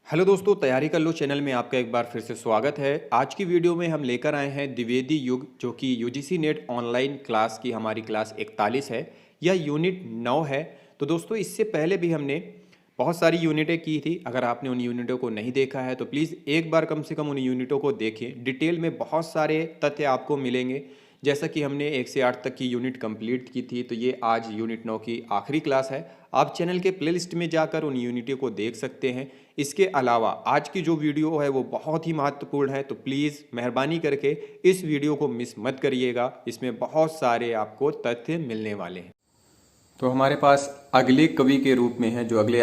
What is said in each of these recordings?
Hello दोस्तों, तैयारी कर लो चैनल में आपका एक बार फिर से स्वागत है। आज की वीडियो में हम लेकर आए हैं द्विवेदी युग, जो कि यूजीसी नेट ऑनलाइन क्लास की हमारी क्लास 41 है। यह यूनिट 9 है। तो दोस्तों, इससे पहले भी हमने बहुत सारी यूनिटें की थी। अगर आपने उन यूनिटों को नहीं देखा है तो प्लीज़ एक बार कम से कम उन यूनिटों को देखें। डिटेल में बहुत सारे तथ्य आपको मिलेंगे। जैसा कि हमने 1 से 8 तक की यूनिट कंप्लीट की थी, तो ये आज यूनिट 9 की आखिरी क्लास है। आप चैनल के प्लेलिस्ट में जाकर उन यूनिटों को देख सकते हैं। इसके अलावा आज की जो वीडियो है वो बहुत ही महत्वपूर्ण है, तो प्लीज़ मेहरबानी करके इस वीडियो को मिस मत करिएगा। इसमें बहुत सारे आपको तथ्य मिलने वाले हैं। तो हमारे पास अगले कवि के रूप में है, जो अगले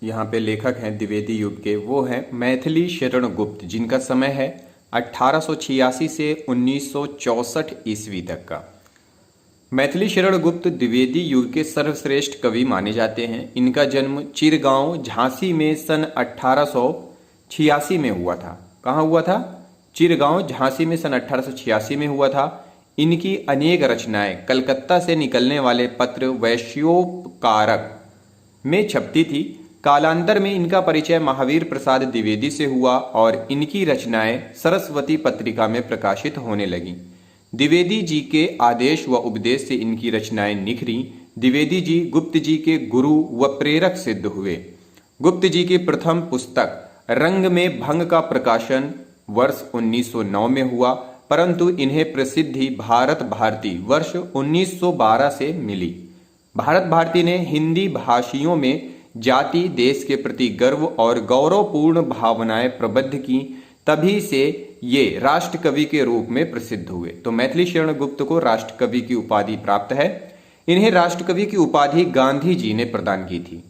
यहाँ पे लेखक हैं द्विवेदी युग के, वो हैं मैथिली शरण गुप्त, जिनका समय है 1886 से 1964 ईस्वी तक का। मैथिली शरण गुप्त द्विवेदी युग के सर्वश्रेष्ठ कवि माने जाते हैं। इनका जन्म चिरगांव झांसी में सन 1886 में हुआ था। कहाँ हुआ था? चिरगांव झांसी में सन 1886 में हुआ था। इनकी अनेक रचनाएं कलकत्ता से निकलने वाले पत्र वैश्योपकारक में छपती थी। कालांतर में इनका परिचय महावीर प्रसाद द्विवेदी से हुआ और इनकी रचनाएं सरस्वती पत्रिका में प्रकाशित होने लगीं। द्विवेदी जी के आदेश व उपदेश से इनकी रचनाएं निखरी। द्विवेदी जी गुप्त जी के गुरु व प्रेरक सिद्ध हुए। गुप्त जी की प्रथम पुस्तक रंग में भंग का प्रकाशन वर्ष 1909 में हुआ, परंतु इन्हें प्रसिद्धि भारत भारती वर्ष 1912 से मिली। भारत भारती ने हिंदी भाषियों में जाति देश के प्रति गर्व और गौरवपूर्ण भावनाएं प्रबद्ध की। तभी से ये राष्ट्र कवि के रूप में प्रसिद्ध हुए। तो मैथिली शरण गुप्त को राष्ट्र कवि की उपाधि प्राप्त है। इन्हें राष्ट्र कवि की उपाधि गांधी जी ने प्रदान की थी।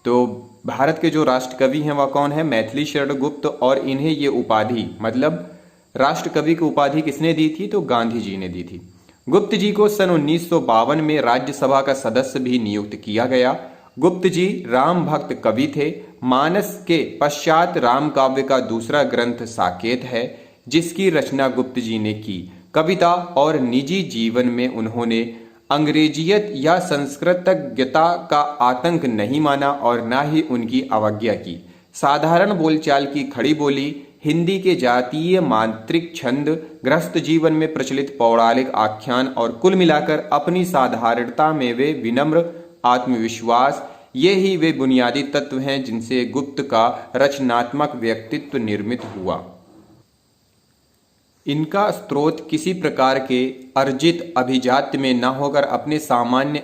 तो भारत के जो राष्ट्र कवि हैं वह कौन है? मैथिली शरण गुप्त। और इन्हें ये उपाधि मतलब राष्ट्र कवि की उपाधि किसने दी थी? तो गांधी जी ने दी थी। गुप्त जी को सन 1952 में राज्यसभा का सदस्य भी नियुक्त किया गया। गुप्त जी राम भक्त कवि थे। मानस के पश्चात राम काव्य का दूसरा ग्रंथ साकेत है, जिसकी रचना गुप्त जी ने की। कविता और निजी जीवन में उन्होंने अंग्रेजियत या संस्कृतज्ञता का आतंक नहीं माना और न ही उनकी अवज्ञा की। साधारण बोलचाल की खड़ी बोली, हिंदी के जातीय मांत्रिक छंद, गृहस्थ जीवन में प्रचलित पौराणिक आख्यान और कुल मिलाकर अपनी साधारणता में वे विनम्र आत्मविश्वास, ये ही वे बुनियादी तत्व हैं जिनसे गुप्त का रचनात्मक व्यक्तित्व निर्मित हुआ। इनका स्रोत किसी प्रकार के अर्जित अभिजात्य में न होकर अपने सामान्य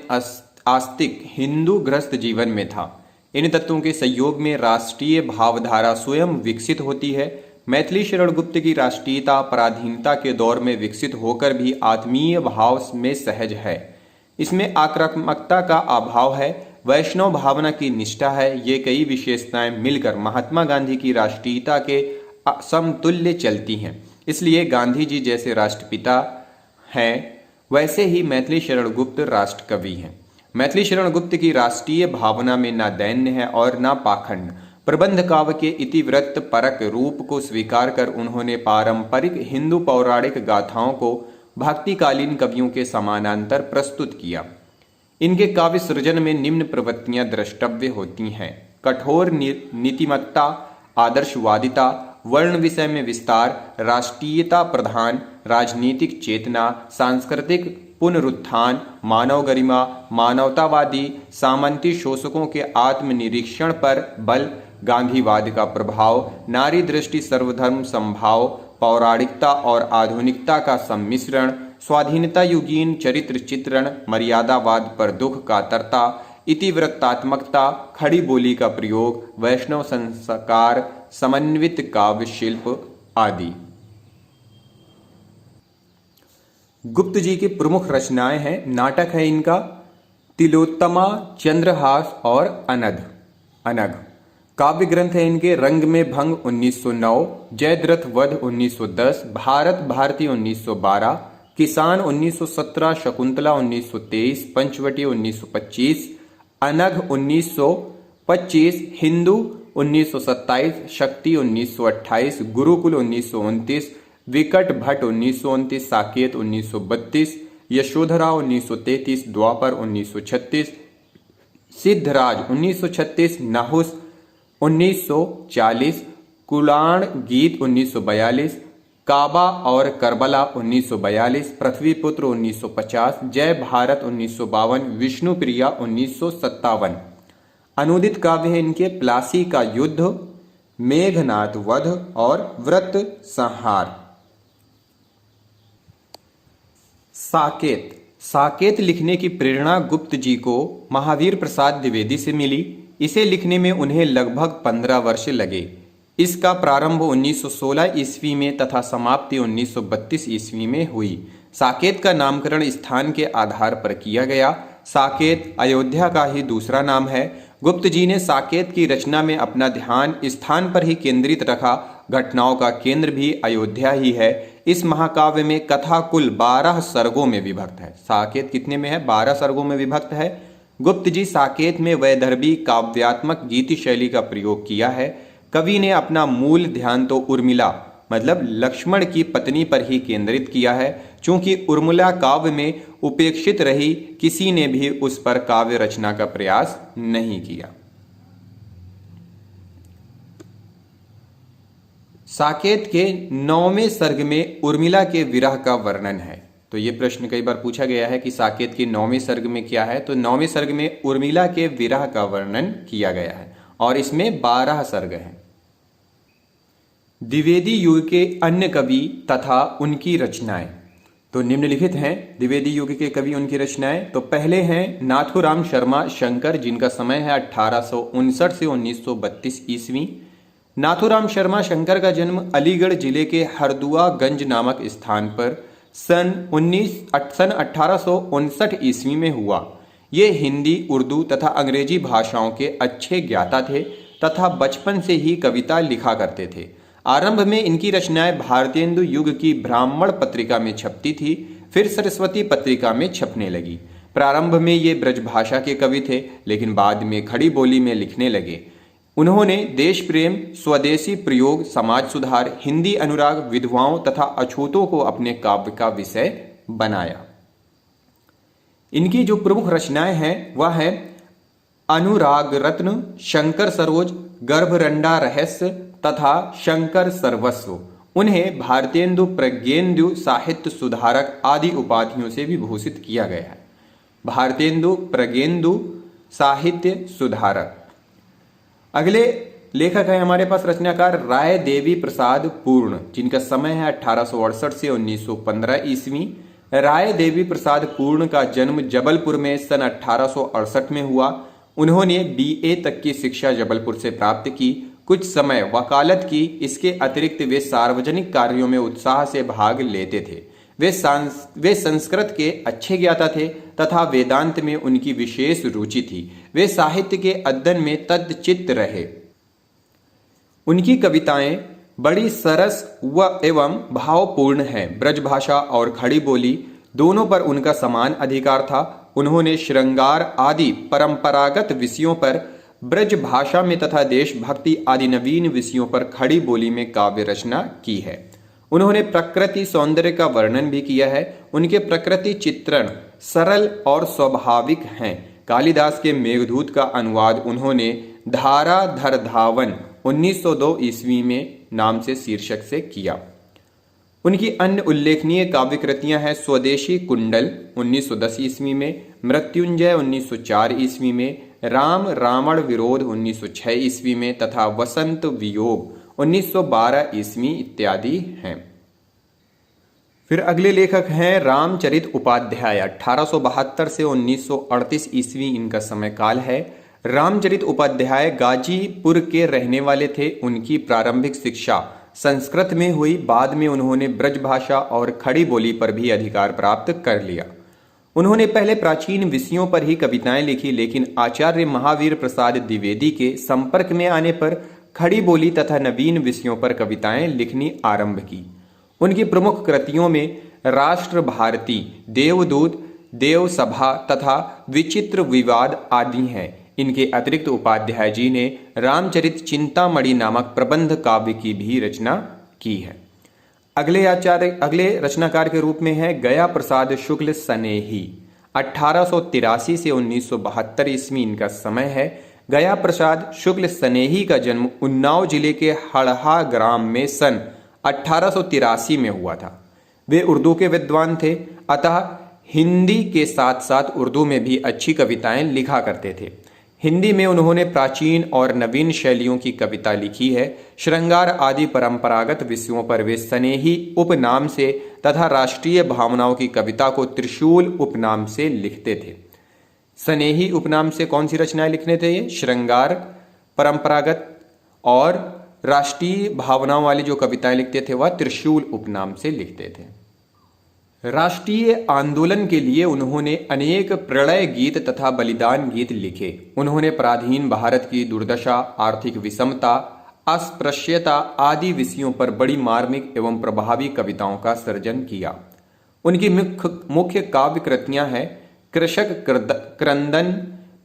आस्तिक हिंदू गृहस्थ जीवन में था। इन तत्वों के संयोग में राष्ट्रीय भावधारा स्वयं विकसित होती है। मैथिली शरण गुप्त की राष्ट्रीयता पराधीनता के दौर में विकसित होकर भी आत्मीय भाव में सहज है। इसमें आक्रामकता का अभाव है, वैष्णव भावना की निष्ठा है। ये कई विशेषताएं मिलकर महात्मा गांधी की राष्ट्रीयता के समतुल्य चलती हैं। इसलिए गांधी जी जैसे राष्ट्रपिता हैं, वैसे ही मैथिली शरण गुप्त राष्ट्र कवि हैं। मैथिली शरण गुप्त की राष्ट्रीय भावना में न दैन्य है और न पाखंड। प्रबंध काव्य के इतिवृत्त परक रूप को स्वीकार कर उन्होंने पारंपरिक हिंदू पौराणिक गाथाओं को भक्तिकालीन कवियों के समानांतर प्रस्तुत किया। इनके काव्य सृजन में निम्न प्रवृत्तियां द्रष्टव्य होती हैं: कठोर नीतिमत्ता, आदर्शवादिता, वर्ण विषय में विस्तार, राष्ट्रीयता प्रधान राजनीतिक चेतना, सांस्कृतिक पुनरुत्थान, मानव गरिमा, मानवतावादी सामंती शोषकों के आत्मनिरीक्षण पर बल, गांधीवाद का प्रभाव, नारी दृष्टि, सर्वधर्म समभाव, पौराणिकता और आधुनिकता का सम्मिश्रण, स्वाधीनता युगीन चरित्र चित्रण, मर्यादावाद पर दुख कातरता, इतिवृत्तात्मकता, खड़ी बोली का प्रयोग, वैष्णव संस्कार, समन्वित काव्य शिल्प आदि। गुप्त जी की प्रमुख रचनाएं हैं, नाटक है इनका तिलोत्तमा, चंद्रहास और अनग। काव्य ग्रंथ है इनके रंग में भंग 1909, जयद्रथ वध 1910, भारत भारती 1912, किसान 1917, शकुंतला 1923, पंचवटी 1925, अनग 1925, हिंदू 1927, शक्ति 1928, गुरुकुल 1929, विकट भट्ट 1929, साकेत 1932, यशोधरा 1933, द्वापर 1936, सिद्धराज 1936, नाहुस 1940, कुलाण गीत 1942, काबा और करबला 1942, पृथ्वीपुत्र 1950, जय भारत 1952, विष्णुप्रिया 1957। अनुदित काव्य है इनके प्लासी का युद्ध, मेघनाद वध और व्रत संहार। साकेत। साकेत लिखने की प्रेरणा गुप्त जी को महावीर प्रसाद द्विवेदी से मिली। इसे लिखने में उन्हें लगभग 15 वर्ष लगे। इसका प्रारंभ 1916 ईस्वी में तथा समाप्ति 1932 ईस्वी में हुई। साकेत का नामकरण स्थान के आधार पर किया गया। साकेत अयोध्या का ही दूसरा नाम है। गुप्त जी ने साकेत की रचना में अपना ध्यान स्थान पर ही केंद्रित रखा। घटनाओं का केंद्र भी अयोध्या ही है। इस महाकाव्य में कथा कुल 12 सर्गों में विभक्त है। साकेत कितने में है? 12 सर्गों में विभक्त है। गुप्त जी साकेत में वैदर्भी काव्यात्मक गीति शैली का प्रयोग किया है। कवि ने अपना मूल ध्यान तो उर्मिला मतलब लक्ष्मण की पत्नी पर ही केंद्रित किया है। चूंकि उर्मिला काव्य में उपेक्षित रही, किसी ने भी उस पर काव्य रचना का प्रयास नहीं किया। साकेत के 9वें सर्ग में उर्मिला के विरह का वर्णन है। तो ये प्रश्न कई बार पूछा गया है कि साकेत के 9वें सर्ग में क्या है। तो 9वें सर्ग में उर्मिला के विरह का वर्णन किया गया है और इसमें 12 सर्ग हैं। द्विवेदी युग के अन्य कवि तथा उनकी रचनाएं। तो निम्नलिखित हैं द्विवेदी युग के कवि, उनकी रचनाएं। तो पहले हैं नाथूराम शर्मा शंकर, जिनका समय है 1859 से 1932 ईस्वी। नाथूराम शर्मा शंकर का जन्म अलीगढ़ जिले के हरदुआगंज नामक स्थान पर सन 1859 ईस्वी में हुआ। ये हिंदी, उर्दू तथा अंग्रेजी भाषाओं के अच्छे ज्ञाता थे तथा बचपन से ही कविता लिखा करते थे। आरंभ में इनकी रचनाएं भारतेंदु युग की ब्राह्मण पत्रिका में छपती थी, फिर सरस्वती पत्रिका में छपने लगी। प्रारंभ में ये ब्रजभाषा के कवि थे, लेकिन बाद में खड़ी बोली में लिखने लगे। उन्होंने देश प्रेम, स्वदेशी प्रयोग, समाज सुधार, हिंदी अनुराग, विधवाओं तथा अछूतों को अपने काव्य का विषय बनाया। इनकी जो प्रमुख रचनाएं हैं वह है अनुराग रत्न, शंकर सरोज, गर्भरंडा रहस्य तथा शंकर सर्वस्व। उन्हें भारतेंदु, प्रज्ञेंदु, साहित्य सुधारक आदि उपाधियों से भी भूषित किया गया है। भारतेंदु, प्रज्ञेंदु, साहित्य सुधारक। अगले लेखक है हमारे पास रचनाकार राय देवी प्रसाद पूर्ण, जिनका समय है 1868 से 1915 ईस्वी। राय देवी प्रसाद पूर्ण का जन्म जबलपुर में सन 1868 में हुआ। उन्होंने BA तक की शिक्षा जबलपुर से प्राप्त की। कुछ समय वकालत की। इसके अतिरिक्त वे सार्वजनिक कार्यों में उत्साह से भाग लेते थे। वे संस्कृत के अच्छे ज्ञाता थे तथा वेदांत में उनकी विशेष रुचि थी। वे साहित्य के अध्ययन में तद्चित्त रहे। उनकी कविताएं बड़ी सरस व एवं भावपूर्ण हैं। ब्रजभाषा और खड़ी बोली दोनों पर उनका समान अधिकार था। उन्होंने श्रृंगार आदि परंपरागत विषयों पर ब्रज भाषा में तथा देशभक्ति आदि नवीन विषयों पर खड़ी बोली में काव्य रचना की है। उन्होंने प्रकृति सौंदर्य का वर्णन भी किया है। उनके प्रकृति चित्रण सरल और स्वाभाविक हैं। कालिदास के मेघदूत का अनुवाद उन्होंने धाराधर धावन 1902 ईस्वी में नाम से शीर्षक से किया। उनकी अन्य उल्लेखनीय काव्य कृतियां हैं स्वदेशी कुंडल 1910 ईस्वी में, मृत्युंजय 1904 ईस्वी में, राम रावण विरोध 1906 ईस्वी में तथा वसंत वियोग 1912 ईस्वी इत्यादि हैं। फिर अगले लेखक हैं रामचरित उपाध्याय, 1872 से 1938 ईस्वी इनका समय काल है। रामचरित उपाध्याय गाजीपुर के रहने वाले थे। उनकी प्रारंभिक शिक्षा संस्कृत में हुई। बाद में उन्होंने ब्रजभाषा और खड़ी बोली पर भी अधिकार प्राप्त कर लिया। उन्होंने पहले प्राचीन विषयों पर ही कविताएं लिखी, लेकिन आचार्य महावीर प्रसाद द्विवेदी के संपर्क में आने पर खड़ी बोली तथा नवीन विषयों पर कविताएं लिखनी आरंभ की। उनकी प्रमुख कृतियों में राष्ट्र भारती, देवदूत, देवसभा तथा विचित्र विवाद आदि हैं। इनके अतिरिक्त उपाध्याय जी ने रामचरित चिंतामणि नामक प्रबंध काव्य की भी रचना की है। अगले रचनाकार के रूप में है गया प्रसाद शुक्ल सनेही, 1883 से 1972 ईस्वी इनका समय है। गया प्रसाद शुक्ल स्नेही का जन्म उन्नाव जिले के हड़हा ग्राम में सन 1883 में हुआ था। वे उर्दू के विद्वान थे, अतः हिंदी के साथ साथ उर्दू में भी अच्छी कविताएं लिखा करते थे। हिंदी में उन्होंने प्राचीन और नवीन शैलियों की कविता लिखी है। श्रृंगार आदि परंपरागत विषयों पर वे स्नेही उपनाम से तथा राष्ट्रीय भावनाओं की कविता को त्रिशूल उपनाम से लिखते थे। स्नेही उपनाम से कौन सी रचनाएं लिखने थे ये? श्रृंगार, परंपरागत और राष्ट्रीय भावनाओं वाली जो कविताएं लिखते थे वह त्रिशूल उपनाम से लिखते थे। राष्ट्रीय आंदोलन के लिए उन्होंने अनेक प्रणय गीत तथा बलिदान गीत लिखे। उन्होंने पराधीन भारत की दुर्दशा, आर्थिक विषमता, अस्पृश्यता आदि विषयों पर बड़ी मार्मिक एवं प्रभावी कविताओं का सृजन किया। उनकी मुख्य काव्य कृतियां हैं कृषक क्रंदन,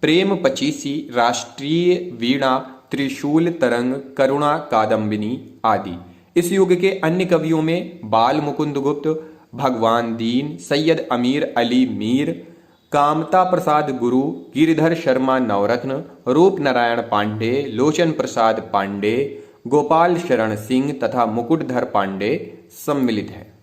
प्रेम पचीसी, राष्ट्रीय वीणा, त्रिशूल तरंग, करुणा कादम्बिनी आदि। इस युग के अन्य कवियों में बाल मुकुंद गुप्त, भगवान दीन, सैयद अमीर अली मीर, कामता प्रसाद गुरु, गिरिधर शर्मा नवरत्न, रूप नारायण पांडे, लोचन प्रसाद पांडे, गोपाल शरण सिंह तथा मुकुटधर पांडे सम्मिलित हैं।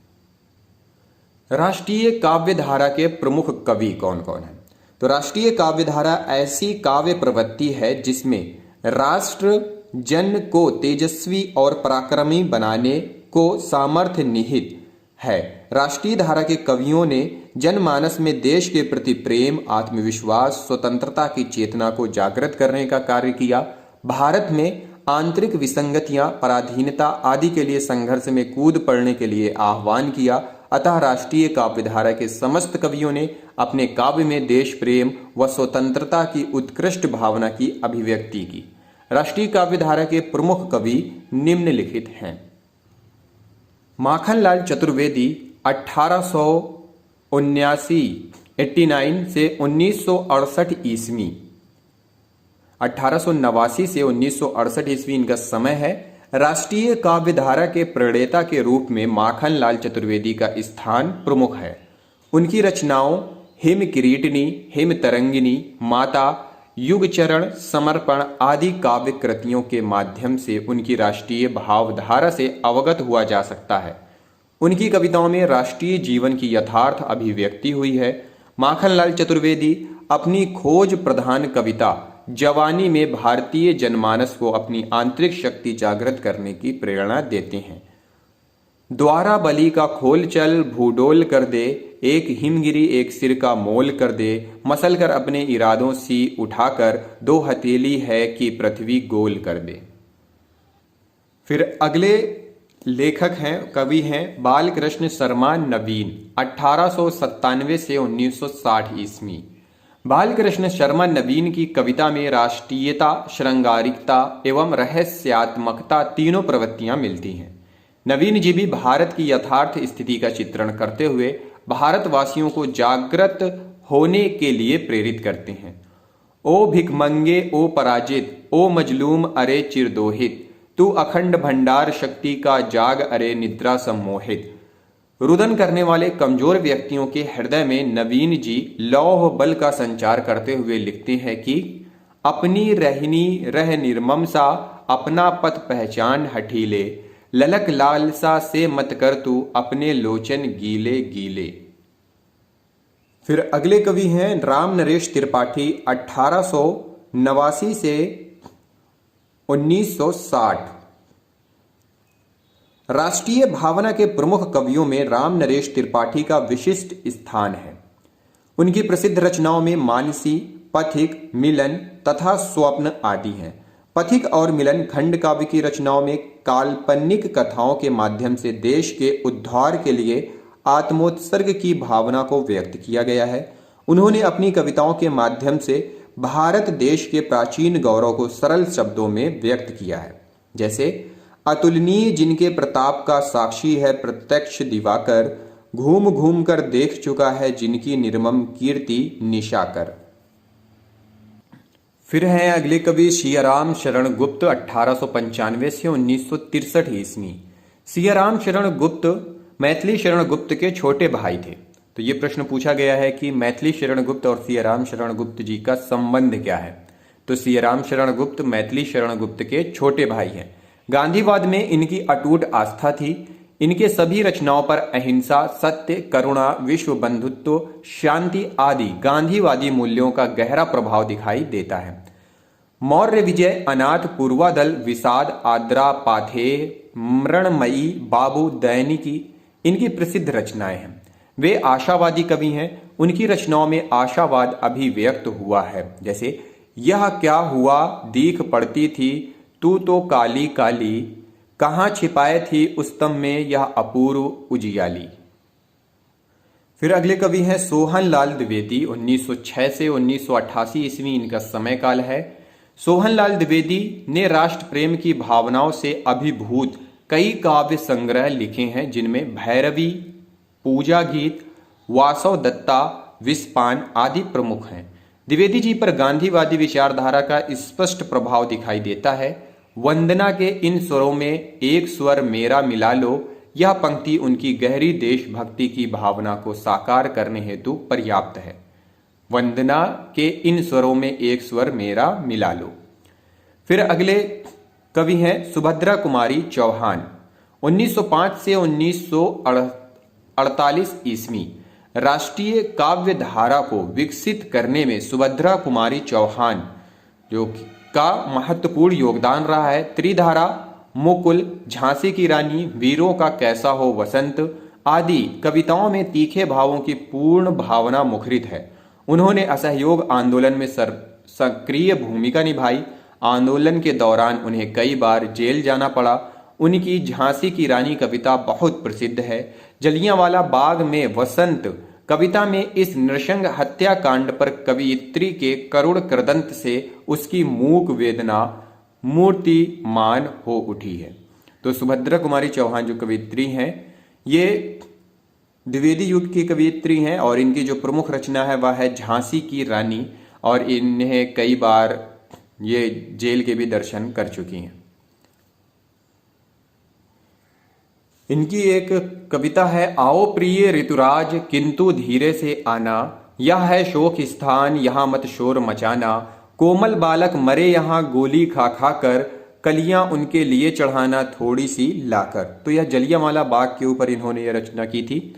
राष्ट्रीय काव्य धारा के प्रमुख कवि कौन कौन हैं? तो राष्ट्रीय काव्य धारा ऐसी काव्य प्रवृत्ति है जिसमें राष्ट्र जन को तेजस्वी और पराक्रमी बनाने को सामर्थ्य निहित है। राष्ट्रीय धारा के कवियों ने जनमानस में देश के प्रति प्रेम, आत्मविश्वास, स्वतंत्रता की चेतना को जागृत करने का कार्य किया। भारत में आंतरिक विसंगतियां, पराधीनता आदि के लिए संघर्ष में कूद पड़ने के लिए आह्वान किया। अतः राष्ट्रीय काव्य धारा के समस्त कवियों ने अपने काव्य में देश प्रेम व स्वतंत्रता की उत्कृष्ट भावना की अभिव्यक्ति की। राष्ट्रीय काव्य धारा के प्रमुख कवि निम्नलिखित हैं। माखनलाल चतुर्वेदी 1889 से 1968 ईस्वी, 1889 से 1968 ईस्वी इनका समय है। राष्ट्रीय काव्य धारा के प्रणेता के रूप में माखनलाल चतुर्वेदी का स्थान प्रमुख है। उनकी रचनाओं हिम किरीटिनी, हिम तरंगिनी, माता, युगचरण, समर्पण आदि काव्य कृतियों के माध्यम से उनकी राष्ट्रीय भावधारा से अवगत हुआ जा सकता है। उनकी कविताओं में राष्ट्रीय जीवन की यथार्थ अभिव्यक्ति हुई है। माखनलाल चतुर्वेदी अपनी खोज प्रधान कविता जवानी में भारतीय जनमानस को अपनी आंतरिक शक्ति जागृत करने की प्रेरणा देते हैं। द्वारा बलि का खोल चल, भूडोल कर दे, एक हिमगिरी एक सिर का मोल कर दे, मसल कर अपने इरादों सी उठाकर, दो हथेली है कि पृथ्वी गोल कर दे। फिर अगले लेखक हैं, कवि हैं बालकृष्ण शर्मा नवीन, 1897 से 1960 ईस्वी। बालकृष्ण शर्मा नवीन की कविता में राष्ट्रीयता, श्रृंगारिकता एवं रहस्यात्मकता तीनों प्रवृत्तियां मिलती हैं। नवीन जी भी भारत की यथार्थ स्थिति का चित्रण करते हुए भारतवासियों को जागृत होने के लिए प्रेरित करते हैं। ओ भिखमंगे ओ पराजित, ओ मजलूम अरे चिरदोहित, तू अखंड भंडार शक्ति का जाग अरे निद्रा सम्मोहित। रुदन करने वाले कमजोर व्यक्तियों के हृदय में नवीन जी लौह बल का संचार करते हुए लिखते हैं कि अपनी रहनी रह निर्मम सा, अपना पथ पहचान हठीले, ललक लालसा से मत कर तू अपने लोचन गीले गीले। फिर अगले कवि हैं राम नरेश त्रिपाठी, 1889 से 1960। राष्ट्रीय भावना के प्रमुख कवियों में राम नरेश त्रिपाठी का विशिष्ट स्थान है। उनकी प्रसिद्ध रचनाओं में मानसी, पथिक, मिलन तथा स्वप्न आदि हैं। पथिक और मिलन खंड काव्य की रचनाओं में काल्पनिक कथाओं के माध्यम से देश के उद्धार के लिए आत्मोत्सर्ग की भावना को व्यक्त किया गया है। उन्होंने अपनी कविताओं के माध्यम से भारत देश के प्राचीन गौरव को सरल शब्दों में व्यक्त किया है। जैसे अतुलनीय जिनके प्रताप का साक्षी है प्रत्यक्ष दिवाकर, घूम घूम कर देख चुका है जिनकी निर्मम कीर्ति निशाकर। फिर हैं अगले कवि सियाराम शरण गुप्त, 1895 से 1963 ईस्वी। सियाराम शरण गुप्त मैथिली शरण गुप्त के छोटे भाई थे। तो ये प्रश्न पूछा गया है कि मैथिली शरण गुप्त और सियाराम शरण गुप्त जी का संबंध क्या है। तो सियाराम शरण गुप्त मैथिली शरण गुप्त के छोटे भाई हैं। गांधीवाद में इनकी अटूट आस्था थी। इनके सभी रचनाओं पर अहिंसा, सत्य, करुणा, विश्व बंधुत्व, शांति आदि गांधीवादी मूल्यों का गहरा प्रभाव दिखाई देता है। मौर्य विजय, अनाथ, पूर्वादल, विषाद, आद्रा, पाथेय, मृणमयी, बाबू, दैनिकी इनकी प्रसिद्ध रचनाएं हैं। वे आशावादी कवि हैं। उनकी रचनाओं में आशावाद अभिव्यक्त हुआ है। जैसे यह क्या हुआ दीख पड़ती थी, तू तो काली काली, कहाँ छिपाए थी उस्तम में यह अपूर्व उजियाली। फिर अगले कवि हैं सोहनलाल द्विवेदी। 1906 से 1988 ईस्वी इनका समय काल है। सोहनलाल द्विवेदी ने राष्ट्र प्रेम की भावनाओं से अभिभूत कई काव्य संग्रह लिखे हैं, जिनमें भैरवी, पूजा गीत, वासव दत्ता, विस्पान आदि प्रमुख हैं। द्विवेदी जी पर गांधीवादी विचारधारा का स्पष्ट प्रभाव दिखाई देता है। वंदना के इन स्वरों में एक स्वर मेरा मिला लो, यह पंक्ति उनकी गहरी देशभक्ति की भावना को साकार करने हेतु पर्याप्त है। वंदना के इन स्वरों में एक स्वर मेरा मिला लो। फिर अगले कवि हैं सुभद्रा कुमारी चौहान। 1905 से 1948 ईस्वी राष्ट्रीय काव्य धारा को विकसित करने में सुभद्रा कुमारी चौहान जो का महत्वपूर्ण योगदान रहा है। त्रिधारा, मुकुल, झांसी की रानी, वीरों का कैसा हो वसंत आदि कविताओं में तीखे भावों की पूर्ण भावना मुखरित है। उन्होंने असहयोग आंदोलन में सक्रिय भूमिका निभाई। आंदोलन के दौरान उन्हें कई बार जेल जाना पड़ा। उनकी झांसी की रानी कविता बहुत प्रसिद्ध है। जलियांवाला बाग में वसंत कविता में इस नृशंस हत्याकांड पर कवयित्री के करुण क्रदंत से उसकी मूक वेदना मूर्तिमान हो उठी है। तो सुभद्रा कुमारी चौहान जो कवयित्री हैं, ये द्विवेदी युग की कवयित्री हैं और इनकी जो प्रमुख रचना है वह है झांसी की रानी, और इन्हें कई बार ये जेल के भी दर्शन कर चुकी हैं। इनकी एक कविता है आओ प्रिय ऋतुराज किंतु धीरे से आना, यह है शोक स्थान यहाँ मत शोर मचाना, कोमल बालक मरे यहाँ गोली खा खा कर, कलियां उनके लिए चढ़ाना थोड़ी सी लाकर। तो यह जलियांवाला बाग के ऊपर इन्होंने यह रचना की थी।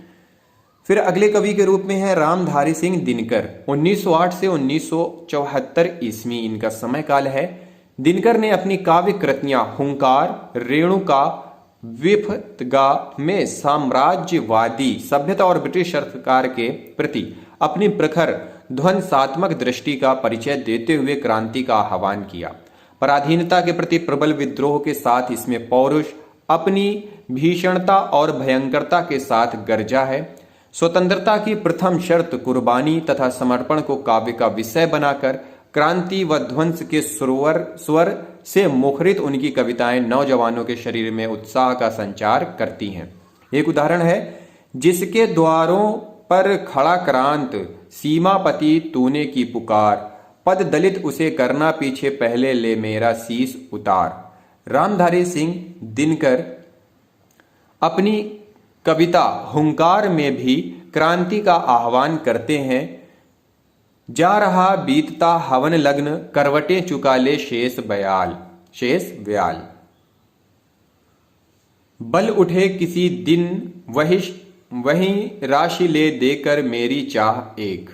फिर अगले कवि के रूप में है रामधारी सिंह दिनकर। 1908 से 1974 ईस्वी इनका समय काल है। दिनकर ने अपनी काव्य कृतियां हुंकार, रेणुका, विफतगा में साम्राज्यवादी सभ्यता और ब्रिटिश सरकार के प्रति अपनी प्रखर ध्वंसात्मक दृष्टि का परिचय देते हुए क्रांति का आह्वान किया। पराधीनता के प्रति प्रबल विद्रोह के साथ इसमें पौरुष अपनी भीषणता और भयंकरता के साथ गरजा है। स्वतंत्रता की प्रथम शर्त कुर्बानी तथा समर्पण को काव्य का विषय बनाकर क्रांति व ध्वंस के स्वर से मुखरित उनकी कविताएं नौजवानों के शरीर में उत्साह का संचार करती हैं। एक उदाहरण है जिसके द्वारों पर खड़ा क्रांत, सीमापति तूने की पुकार, पद दलित उसे करना पीछे पहले ले मेरा शीश उतार। रामधारी सिंह दिनकर अपनी कविता हुंकार में भी क्रांति का आह्वान करते हैं। जा रहा बीतता हवन लग्न, करवटें चुका ले शेष व्याल। बल उठे किसी दिन वही राशि ले देकर मेरी चाह एक।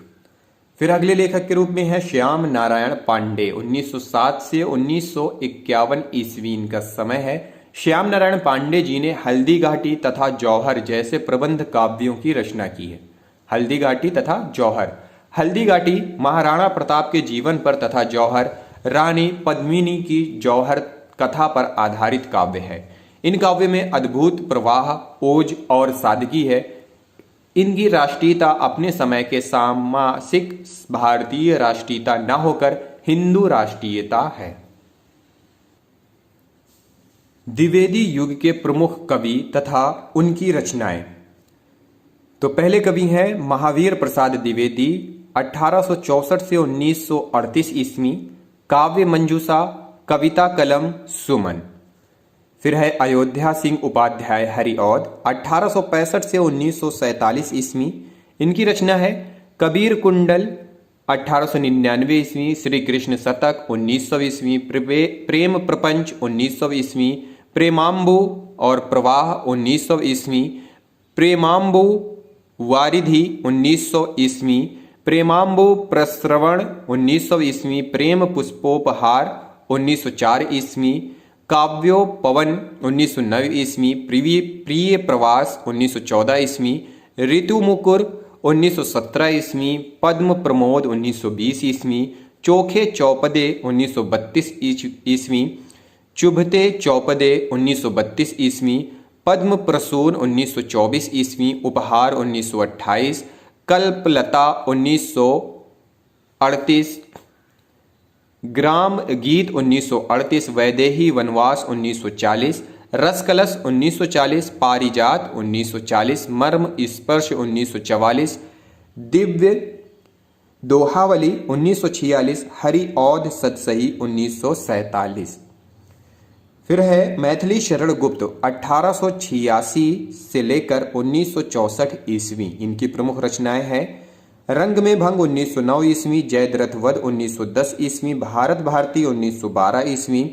फिर अगले लेखक के रूप में है श्याम नारायण पांडे। 1907 से 1951 ईस्वी इनका समय है। श्याम नारायण पांडे जी ने हल्दी घाटी तथा जौहर जैसे प्रबंध काव्यों की रचना की है। हल्दी घाटी तथा जौहर। हल्दी घाटी महाराणा प्रताप के जीवन पर तथा जौहर रानी पद्मिनी की जौहर कथा पर आधारित काव्य है। इन काव्य में अद्भुत प्रवाह, ओज और सादगी है। इनकी राष्ट्रीयता अपने समय के सामासिक भारतीय राष्ट्रीयता न होकर हिंदू राष्ट्रीयता है। द्विवेदी युग के प्रमुख कवि तथा उनकी रचनाएं। तो पहले कवि हैं महावीर प्रसाद द्विवेदी। 1864 से 1938 ईस्वी। काव्य मंजूषा, कविता कलम, सुमन। फिर है अयोध्या सिंह उपाध्याय हरिऔध। 1865 से 1947 ईस्वी। इनकी रचना है कबीर कुंडल, 1899 ईस्वी श्री कृष्ण शतक, 1900 ईस्वी प्रेम प्रपंच, 1900 ईस्वी प्रेमांबु और प्रवाह, 1900 ईस्वी प्रेमांबु वारिधि, 1900 ईस्वी प्रेमांबु प्रश्रवण, 1900 ईस्वी प्रेम पुष्पोपहार, 1904 ईस्वी काव्योपवन, 1909 ईस्वी प्रिय प्रवास, 1914 ईस्वी ऋतु मुकुर, 1917 ईस्वी पद्म प्रमोद, 1920 ईस्वी चोखे चौपदे, 1932 ईस्वी चुभते चौपदे, 1932 ईस्वी पद्म प्रसून, 1924 ईस्वी उपहार, 1928 कल्पलता, 1938 ग्राम गीत, 1938 वैदेही वनवास, 1940 रसकलश, 1940 पारिजात, 1940 मर्म स्पर्श, 1944 दिव्य दोहावली, 1946 हरि औध सतसही, 1947। फिर है मैथिली शरण गुप्त, 1886 से लेकर 1964 ईस्वी, इनकी प्रमुख रचनाएं हैं रंग में भंग, 1909 ईस्वी जयद्रथ वध, 1910 ईस्वी भारत भारती, 1912 ईस्वी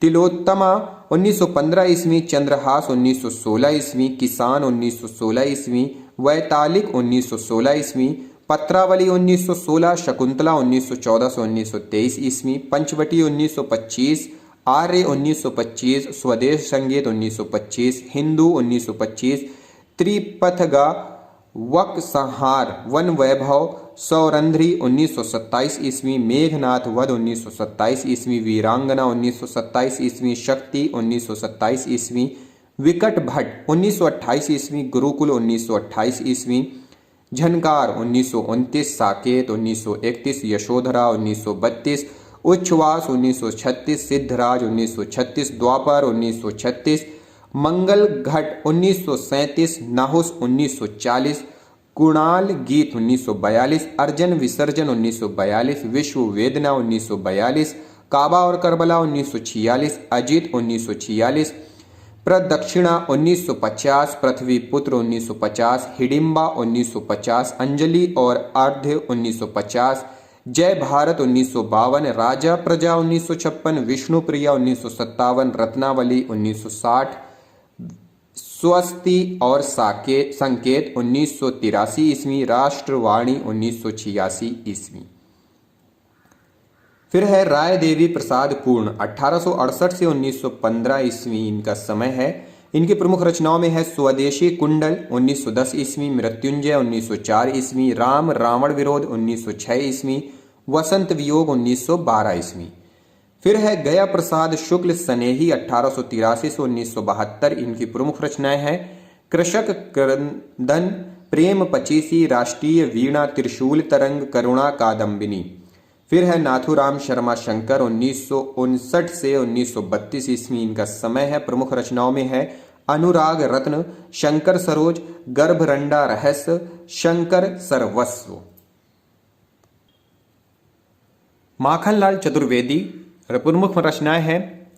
तिलोत्तमा, 1915 ईस्वी चंद्रहास, 1916 ईस्वी किसान, 1916 ईस्वी वैतालिक, 1916 ईस्वी पत्रावली, 1916 शकुंतला, 1914 से 1923 ईस्वी पंचवटी, 1925 आर्य, 1925 स्वदेश संगीत, 1925 हिंदू, 1925 त्रिपथगा वक संहार वन वैभव सौरंध्री, 1927 ईस्वी मेघनाथ वध, 1927 ईस्वी वीरांगना, 1927 ईस्वी शक्ति, 1927 ईस्वी विकट भट्ट, 1928 ईस्वी गुरुकुल, 1928 ईस्वी झनकार, 1929 साकेत, 1931 यशोधरा, 1932 उच्छ्वास, 1936 सिद्धराज, 1936 द्वापर, 1936 मंगल घट, 1937 नाहुस, 1940 कुणाल गीत, 1942 अर्जन विसर्जन, 1942 विश्व वेदना, 1942 काबा और करबला, 1946 अजित, 1946 प्रदक्षिणा, 1950 पृथ्वी पुत्र, 1950 हिडिंबा, 1950 अंजलि और अर्ध्य, 1950 जय भारत, 1952 राजा प्रजा, 1956 विष्णु प्रिया, 1957 रत्नावली, 1960 स्वस्ति और संकेत, 1983 ईस्वी राष्ट्रवाणी, 1986 ईस्वी। फिर है राय देवी प्रसाद पूर्ण, 1868 से 1915 ईस्वी इनका समय है। इनकी प्रमुख रचनाओं में है स्वदेशी कुंडल, 1910 ईस्वी मृत्युंजय, 1904 ईस्वी राम रावण विरोध, 1906 ईस्वी वसंत वियोग, 1912 ईस्वी। फिर है गया प्रसाद शुक्ल स्नेही, 1883 से 1972 इनकी प्रमुख रचनाएं हैं कृषक क्रंदन, प्रेम पचीसी, राष्ट्रीय वीणा, त्रिशूल तरंग, करुणा कादम्बिनी। फिर है नाथुराम शर्मा शंकर, 1959 से 1932 ईस्वी इनका समय है। प्रमुख रचनाओं में है अनुराग रत्न, शंकर सरोज, गर्भरंडा रहस्य, शंकर सर्वस्व। माखनलाल चतुर्वेदी प्रमुख रचनाएं हैं,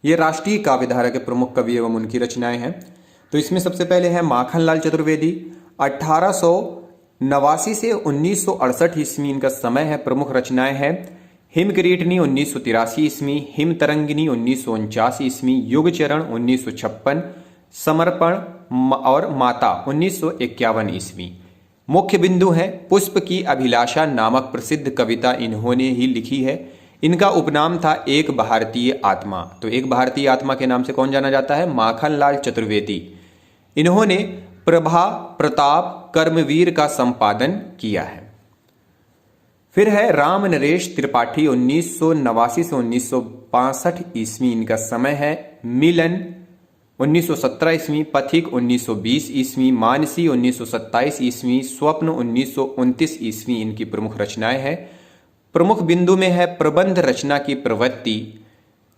ये राष्ट्रीय काव्यधारा के प्रमुख कवि एवं उनकी रचनाएं हैं। तो इसमें सबसे पहले है माखनलाल चतुर्वेदी, 1889 से 1968 ईस्वी इनका समय है। प्रमुख रचनाएं हैं हिमकिरीटनी, 1983 ईस्वी हिम तरंगिनी, 1949 ईस्वी युग चरण, 1956 समर्पण और माता, 1951 ईस्वी। मुख्य बिंदु है पुष्प की अभिलाषा नामक प्रसिद्ध कविता इन्होंने ही लिखी है। इनका उपनाम था एक भारतीय आत्मा। तो एक भारतीय आत्मा के नाम से कौन जाना जाता है? माखनलाल चतुर्वेदी। इन्होंने प्रभा प्रताप कर्मवीर का संपादन किया है। फिर है राम नरेश त्रिपाठी, 1989 से 1962 ईस्वी इनका समय है। मिलन 1917 ईस्वी, पथिक 1920 ईस्वी, मानसी 1927 ईस्वी, स्वप्न 1929 ईस्वी इनकी प्रमुख रचनाएं हैं। प्रमुख बिंदु में है प्रबंध रचना की प्रवृत्ति,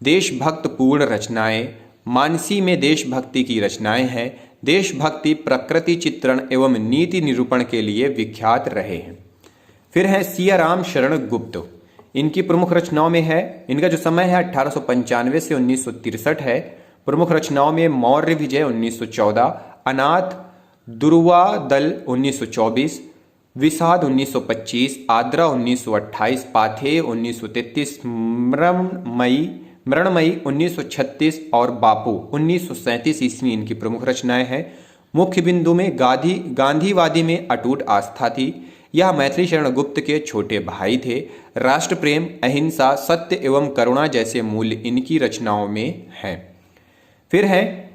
देशभक्त पूर्ण रचनाएं, मानसी में देशभक्ति की रचनाएं हैं। देशभक्ति प्रकृति चित्रण एवं नीति निरूपण के लिए विख्यात रहे हैं। फिर है सियाराम शरण गुप्त, इनकी प्रमुख रचनाओं में है, इनका जो समय है 1895 से 1963 है। प्रमुख रचनाओं में मौर्य विजय 1914, अनाथ दुर्वा दल 1924, विषाद 1925, आद्रा 1928, पाथेय 1933, मृणमयी 1936 और बापू 1937 ईस्वी इनकी प्रमुख रचनाएं हैं। मुख्य बिंदु में गांधीवादी में अटूट आस्था थी। यह मैथिली शरण गुप्त के छोटे भाई थे। राष्ट्र प्रेम, अहिंसा, सत्य एवं करुणा जैसे मूल्य इनकी रचनाओं में हैं। फिर है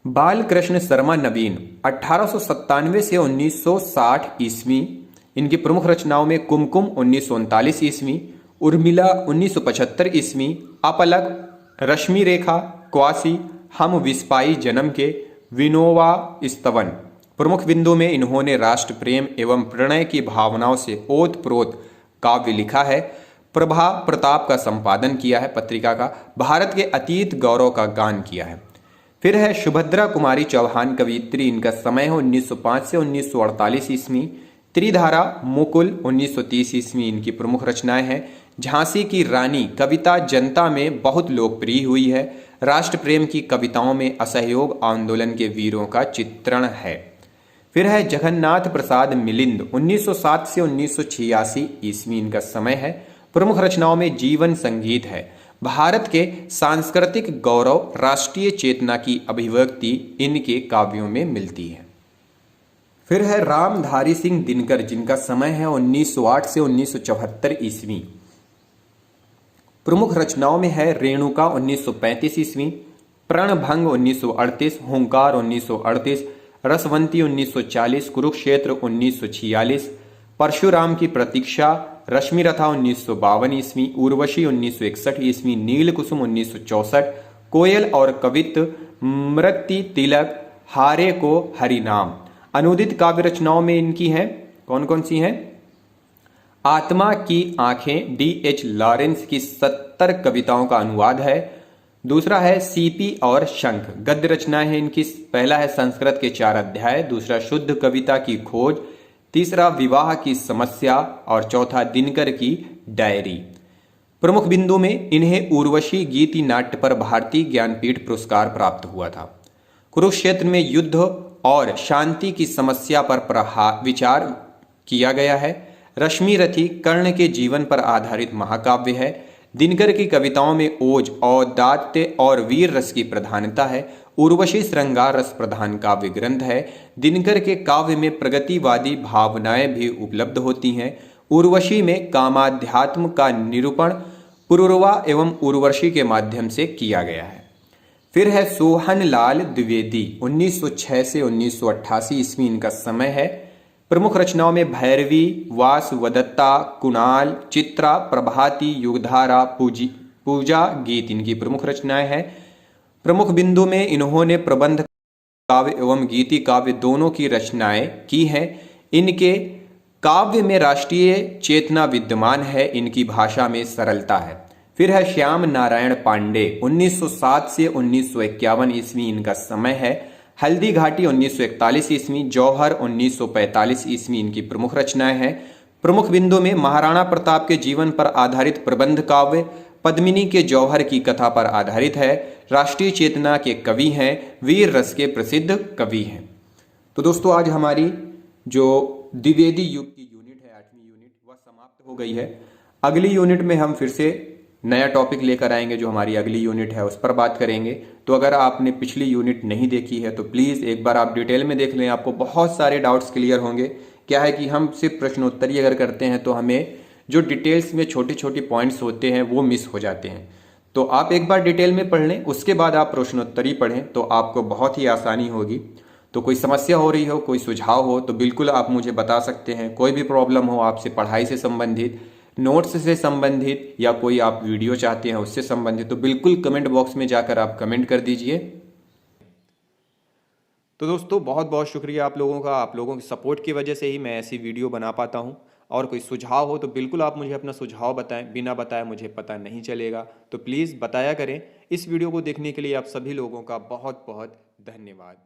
बालकृष्ण शर्मा नवीन 1897 से 1960 ईस्वी, इनकी प्रमुख रचनाओं में कुमकुम 1939 ईस्वी, उर्मिला 1975 ईस्वी, अपलक, रश्मि रेखा, क्वासी, हम विस्पाई जन्म के, विनोवा स्तवन। प्रमुख बिंदु में इन्होंने राष्ट्र प्रेम एवं प्रणय की भावनाओं से ओतप्रोत काव्य लिखा है। प्रभा प्रताप का संपादन किया है पत्रिका का। भारत के अतीत गौरव का गान किया है। फिर है सुभद्रा कुमारी चौहान कवियत्री, इनका समय है 1905 से 1948 ईस्वी। त्रिधारा मुकुल 1930 ईस्वी इनकी प्रमुख रचनाएं हैं। झांसी की रानी कविता जनता में बहुत लोकप्रिय हुई है। राष्ट्र प्रेम की कविताओं में असहयोग आंदोलन के वीरों का चित्रण है। फिर है जगन्नाथ प्रसाद मिलिंद 1907 से 1986 ईस्वी इनका समय है। प्रमुख रचनाओं में जीवन संगीत है। भारत के सांस्कृतिक गौरव, राष्ट्रीय चेतना की अभिव्यक्ति इनके काव्यों में मिलती है। फिर है रामधारी सिंह दिनकर, जिनका समय है 1908 से 1974 ईस्वी। प्रमुख रचनाओं में है रेणुका 1935 ईस्वी, प्रणभंग 1938, हुंकार 1938, रसवंती 1940, कुरुक्षेत्र 1946, परशुराम की प्रतीक्षा, रश्मिरथा 1952 ईस्वी, उर्वशी 1961 ईस्वी, नील कुसुम 1964, कोयल और कवित्व, मृत्यु तिलक, हारे को हरिनाम। अनुदित काव्य रचनाओं में इनकी हैं, कौन कौन सी हैं? आत्मा की आंखें D.H. लॉरेंस की 70 कविताओं का अनुवाद है। दूसरा है सीपी और शंख, गद्य रचनाएं हैं इनकी। पहला है संस्कृत के 4 अध्याय, दूसरा शुद्ध कविता की खोज, तीसरा विवाह की समस्या और चौथा दिनकर की डायरी। प्रमुख बिंदु में इन्हें उर्वशी गीति नाट्य पर भारतीय ज्ञानपीठ पुरस्कार प्राप्त हुआ था। कुरुक्षेत्र में युद्ध और शांति की समस्या पर विचार किया गया है। रश्मिरथी कर्ण के जीवन पर आधारित महाकाव्य है। दिनकर की कविताओं में ओज, औदात्य और वीर रस की प्रधानता है। उर्वशी श्रृंगार रस प्रधान काव्य ग्रंथ है। दिनकर के काव्य में प्रगतिवादी भावनाएं भी उपलब्ध होती हैं। उर्वशी में कामाध्यात्म का निरूपण पुरुरवा एवं उर्वशी के माध्यम से किया गया है। फिर है सोहनलाल द्विवेदी 1906 से 1988 ईस्वी इनका समय है। प्रमुख रचनाओं में भैरवी, वासवदत्ता, कुणाल, चित्रा, प्रभाती, युगधारा, पूजा गीत इनकी प्रमुख रचनाएं हैं। प्रमुख बिंदु में इन्होंने प्रबंध काव्य एवं गीति काव्य दोनों की रचनाएं की हैं। इनके काव्य में राष्ट्रीय चेतना विद्यमान है, इनकी भाषा में सरलता है। फिर है श्याम नारायण पांडे 1907 से 1951 ईस्वी इनका समय है। हल्दी घाटी 1941 ईस्वी, जौहर 1945 ईस्वी इनकी प्रमुख रचनाएं हैं। प्रमुख बिंदु में महाराणा प्रताप के जीवन पर आधारित प्रबंध काव्य, पद्मिनी के जौहर की कथा पर आधारित है। राष्ट्रीय चेतना के कवि हैं, वीर रस के प्रसिद्ध कवि हैं। तो दोस्तों आज हमारी जो द्विवेदी युग की यूनिट है 8वीं यूनिट वह समाप्त हो गई है। अगली यूनिट में हम फिर से नया टॉपिक लेकर आएंगे, जो हमारी अगली यूनिट है उस पर बात करेंगे। तो अगर आपने पिछली यूनिट नहीं देखी है तो प्लीज़ एक बार आप डिटेल में देख लें, आपको बहुत सारे डाउट्स क्लियर होंगे। क्या है कि हम सिर्फ प्रश्नोत्तरी अगर करते हैं तो हमें जो डिटेल्स में छोटे छोटे पॉइंट्स होते हैं वो मिस हो जाते हैं। तो आप एक बार डिटेल में पढ़ लें, उसके बाद आप प्रश्नोत्तरी पढ़ें तो आपको बहुत ही आसानी होगी। तो कोई समस्या हो रही हो, कोई सुझाव हो तो बिल्कुल आप मुझे बता सकते हैं। कोई भी प्रॉब्लम हो आपसे पढ़ाई से संबंधित, नोट्स से संबंधित या कोई आप वीडियो चाहते हैं उससे संबंधित, तो बिल्कुल कमेंट बॉक्स में जाकर आप कमेंट कर दीजिए। तो दोस्तों बहुत बहुत शुक्रिया आप लोगों का। आप लोगों की सपोर्ट की वजह से ही मैं ऐसी वीडियो बना पाता हूं। और कोई सुझाव हो तो बिल्कुल आप मुझे अपना सुझाव बताएं, बिना बताए मुझे पता नहीं चलेगा। तो प्लीज़ बताया करें। इस वीडियो को देखने के लिए आप सभी लोगों का बहुत बहुत धन्यवाद।